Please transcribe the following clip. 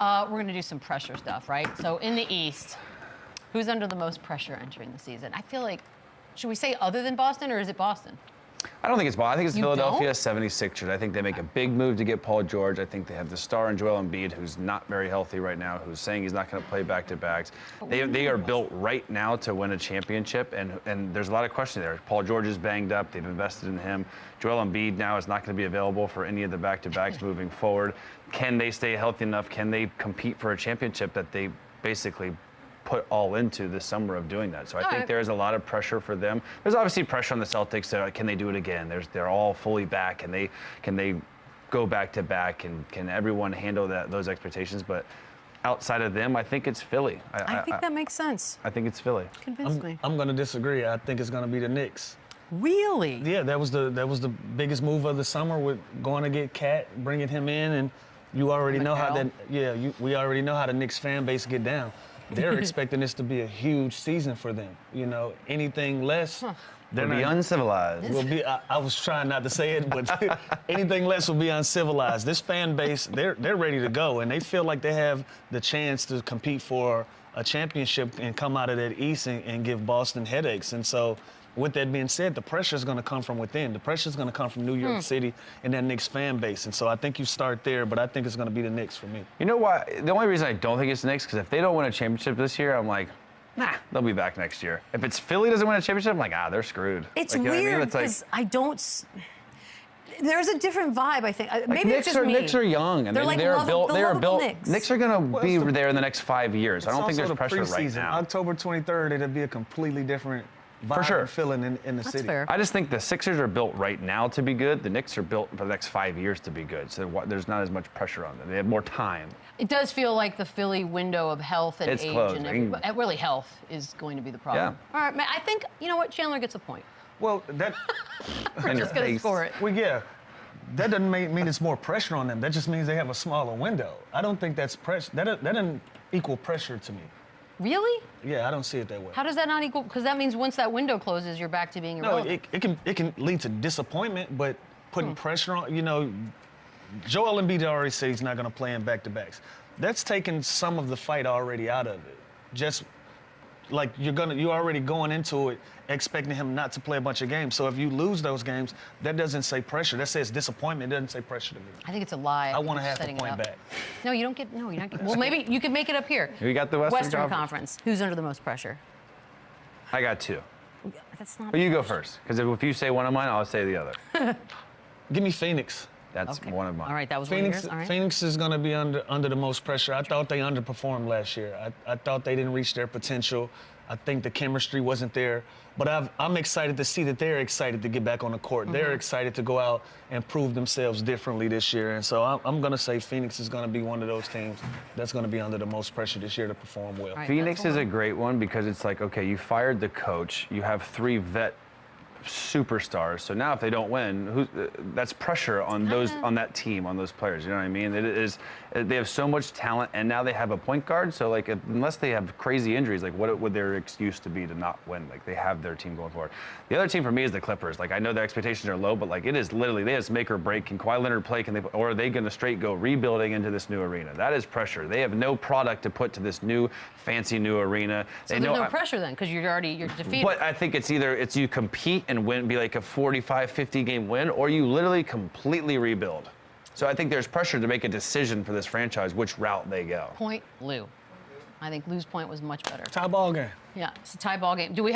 We're going to do some pressure stuff, right? So in the East, who's under the most pressure entering the season? I feel like, should we say other than Boston, or is it Boston? I don't think it's Boston. I think it's You Philadelphia don't? 76ers. I think they make a big move to get Paul George. I think they have the star in Joel Embiid, who's not very healthy right now, who's saying he's not going to play back-to-backs. They are built right now to win a championship, and there's a lot of question there. Paul George is banged up. They've invested in him. Joel Embiid now is not going to be available for any of the back-to-backs moving forward. Can they stay healthy enough? Can they compete for a championship that they basically put all into this summer of doing that? So I think there is a lot of pressure for them. There's obviously pressure on the Celtics. Can they do it again? They're all fully back. Can they go back to back? And can everyone handle those expectations? But outside of them, I think it's Philly. I think that makes sense. I think it's Philly. Convince me. I'm going to disagree. I think it's going to be the Knicks. Really? Yeah, that was the biggest move of the summer with going to get Cat, bringing him in, and you already know how that. Yeah, we already know how the Knicks fan base get down. They're expecting this to be a huge season for them. You know, anything less, they'll be uncivilized. Will be. I was trying not to say it, but anything less will be uncivilized. This fan base, they're ready to go, and they feel like they have the chance to compete for a championship and come out of that East and give Boston headaches. And so, with that being said, the pressure is going to come from within. The pressure is going to come from New York City and that Knicks fan base. And so I think you start there, but I think it's going to be the Knicks for me. You know why? The only reason I don't think it's the Knicks, because if they don't win a championship this year, I'm like, nah, they'll be back next year. If it's Philly doesn't win a championship, I'm like, they're screwed. It's like, you know weird what I mean? because I don't. There's a different vibe, I think. Maybe Knicks it's just me. Knicks are young, and they're built. Knicks are going to be there in the next 5 years. I don't think there's pressure right now. October 23rd, it'll be a completely different vibe for sure. Feeling in the city. Fair. I just think the Sixers are built right now to be good. The Knicks are built for the next 5 years to be good. So there's not as much pressure on them. They have more time. It does feel like the Philly window of health and age closing. and really health is going to be the problem. Yeah. All right, man, I think, you know what, Chandler gets a point. Well, that. And Just going to score it. Well, yeah. That doesn't mean it's more pressure on them. That just means they have a smaller window. I don't think that's pressure. That doesn't equal pressure to me. Really? Yeah, I don't see it that way. How does that not equal? Because that means once that window closes, you're back to being irrelevant. No, it can lead to disappointment, but putting pressure on, Joel Embiid already said he's not going to play in back-to-backs. That's taken some of the fight already out of it. Just like you're already going into it expecting him not to play a bunch of games. So if you lose those games, that doesn't say pressure. That says disappointment. It doesn't say pressure to me. I think it's a lie. I want to have the point back. No, you don't get. No, you're not. Well, maybe you can make it up here. We got the Western Conference. Who's under the most pressure? I got two. That's not. But you go first, because if you say one of mine, I'll say the other. Give me Phoenix. That's one of mine. All right, that was Phoenix, one of yours. All right. Phoenix is going to be under the most pressure. I thought they underperformed last year. I thought they didn't reach their potential. I think the chemistry wasn't there. But I'm excited to see that they're excited to get back on the court. They're excited to go out and prove themselves differently this year. And so I'm going to say Phoenix is going to be one of those teams that's going to be under the most pressure this year to perform well. Right, Phoenix is a great one because it's like, okay, you fired the coach. You have three vet superstars. So now if they don't win, that's pressure on that team, on those players. You know what I mean? They have so much talent, and now they have a point guard. So like, unless they have crazy injuries, like what would their excuse to be to not win? Like they have their team going forward. The other team for me is the Clippers. Like I know their expectations are low, but like it is literally, they have make or break. Can Kawhi Leonard play? Or are they going to straight go rebuilding into this new arena? That is pressure. They have no product to put to this new fancy new arena. So there's no pressure then, because you're defeated. But I think it's you compete and win, be like a 45, 50 game win, or you literally completely rebuild. So I think there's pressure to make a decision for this franchise, which route they go. Point, Lou. I think Lou's point was much better. Tie ball game. Yeah, it's a tie ball game. Do we